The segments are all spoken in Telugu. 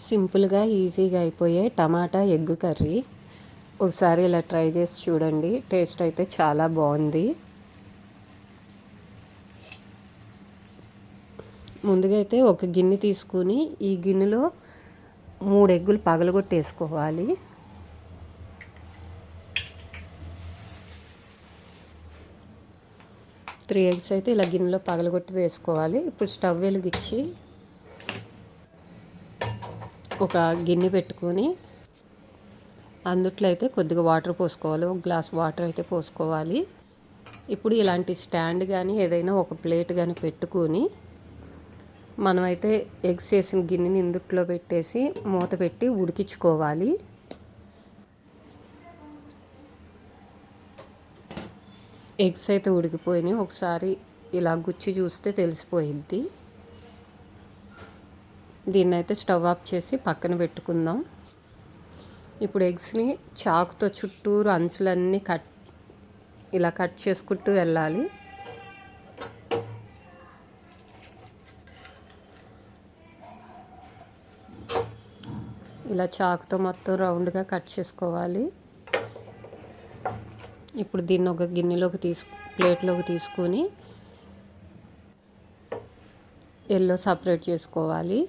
సింపుల్గా ఈజీగా అయిపోయే టమాటా ఎగ్ కర్రీ ఒకసారి ఇలా ట్రై చేసి చూడండి. టేస్ట్ అయితే చాలా బాగుంది. ముందుగా అయితే ఒక గిన్నె తీసుకుని ఈ గిన్నెలో 3 ఎగ్గులు పగలగొట్టేసుకోవాలి. త్రీ ఎగ్స్ అయితే ఇలా గిన్నెలో పగలగొట్టి వేసుకోవాలి. ఇప్పుడు స్టవ్ వెలిగించి ఒక గిన్నె పెట్టుకొని అందుట్లో అయితే కొద్దిగా వాటర్ పోసుకోవాలి. ఒక గ్లాస్ వాటర్ అయితే పోసుకోవాలి. ఇప్పుడు ఇలాంటి స్టాండ్ కానీ ఏదైనా ఒక ప్లేట్ కానీ పెట్టుకొని మనమైతే ఎగ్స్ వేసిన గిన్నెని ఇందుట్లో పెట్టేసి మూత పెట్టి ఉడికించుకోవాలి. ఎగ్స్ అయితే ఉడికిపోయినాయి. ఒకసారి ఇలా గుచ్చి చూస్తే తెలిసిపోయిద్ది. దీన్ని అయితే స్టవ్ ఆఫ్ చేసి పక్కన పెట్టుకుందాం. ఇప్పుడు ఎగ్స్ని చాకుతో చుట్టూరు అంచులన్నీ ఇలా కట్ చేసుకుంటూ వెళ్ళాలి. ఇలా చాకుతో మొత్తం రౌండ్గా కట్ చేసుకోవాలి. ఇప్పుడు దీన్ని ఒక గిన్నెలోకి ప్లేట్లోకి తీసుకొని ఎల్లో సపరేట్ చేసుకోవాలి.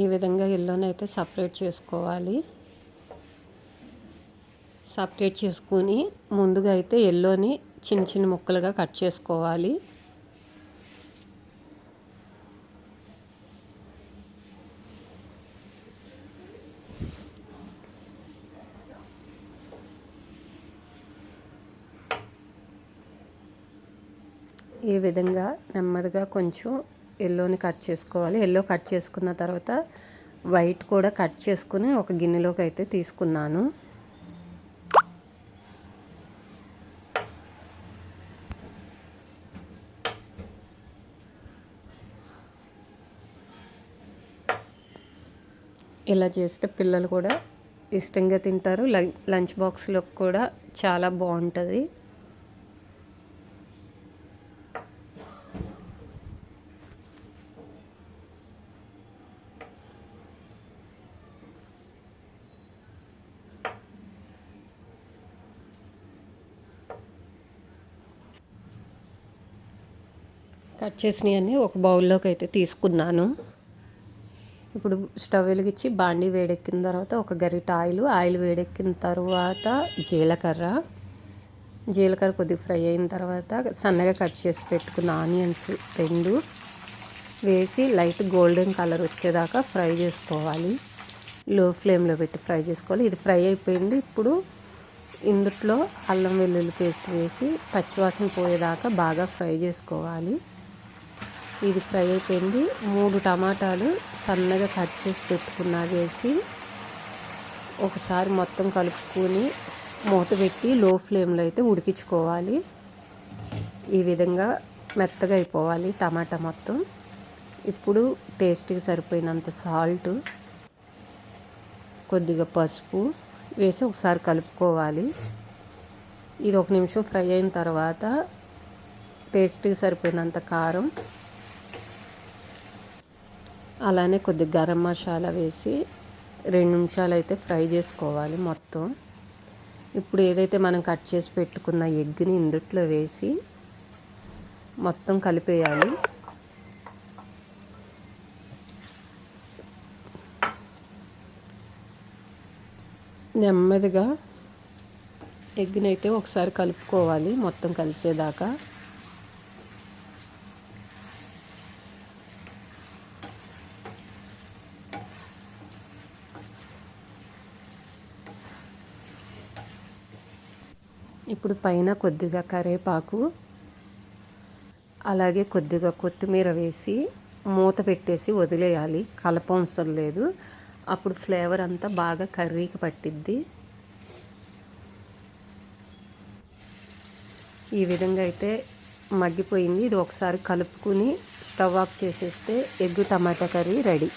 ఈ విధంగా ఎల్లోనైతే సపరేట్ చేసుకోవాలి. సపరేట్ చేసుకొని ముందుగా అయితే ఎల్లోని చిన్న చిన్న ముక్కలుగా కట్ చేసుకోవాలి. ఈ విధంగా నెమ్మదిగా కొంచెం ఎల్లోని కట్ చేసుకోవాలి. ఎల్లో కట్ చేసుకున్న తర్వాత వైట్ కూడా కట్ చేసుకుని ఒక గిన్నెలోకి అయితే తీసుకున్నాను. ఇలా చేస్తే పిల్లలు కూడా ఇష్టంగా తింటారు. లంచ్ బాక్స్లో కూడా చాలా బాగుంటుంది. కట్ చేసినవన్నీ ఒక బౌల్లోకి అయితే తీసుకున్నాను. ఇప్పుడు స్టవ్ వెలిగించి బాండీ వేడెక్కిన తర్వాత ఒక గరిట ఆయిల్ వేడెక్కిన తర్వాత జీలకర్ర కొద్దిగా ఫ్రై అయిన తర్వాత సన్నగా కట్ చేసి పెట్టుకున్న ఆనియన్స్ 2 వేసి లైట్ గోల్డెన్ కలర్ వచ్చేదాకా ఫ్రై చేసుకోవాలి. లో ఫ్లేమ్లో పెట్టి ఫ్రై చేసుకోవాలి. ఇది ఫ్రై అయిపోయింది. ఇప్పుడు ఇందులో అల్లం వెల్లుల్లి పేస్ట్ వేసి పచ్చివాసన పోయేదాకా బాగా ఫ్రై చేసుకోవాలి. ఇది ఫ్రై అయిపోయింది. 3 టమాటాలు సన్నగా కట్ చేసి పెట్టుకున్నా వేసి ఒకసారి మొత్తం కలుపుకొని మూత పెట్టి లో ఫ్లేమ్లో అయితే ఉడికించుకోవాలి. ఈ విధంగా మెత్తగా అయిపోవాలి టమాటా మొత్తం. ఇప్పుడు టేస్ట్కి సరిపోయినంత సాల్ట్, కొద్దిగా పసుపు వేసి ఒకసారి కలుపుకోవాలి. ఇది 1 నిమిషం ఫ్రై అయిన తర్వాత టేస్ట్కి సరిపోయినంత కారం, అలానే కొద్దిగా గరం మసాలా వేసి 2 నిమిషాలు అయితే ఫ్రై చేసుకోవాలి మొత్తం. ఇప్పుడు ఏదైతే మనం కట్ చేసి పెట్టుకున్న ఎగ్ని ఇందుట్లో వేసి మొత్తం కలిపేయాలి. నెమ్మదిగా ఎగ్ని అయితే ఒకసారి కలుపుకోవాలి మొత్తం కలిసేదాకా. ఇప్పుడు పైన కొద్దిగా కరివేపాకు అలాగే కొద్దిగా కొత్తిమీర వేసి మూత పెట్టేసి వదిలేయాలి. కలపవసరం లేదు. అప్పుడు ఫ్లేవర్ అంతా బాగా కర్రీకి పట్టిద్ది. ఈ విధంగా అయితే మగ్గిపోయింది. ఇది ఒకసారి కలుపుకుని స్టవ్ ఆఫ్ చేసేస్తే ఎగ్ టమాటా కర్రీ రెడీ.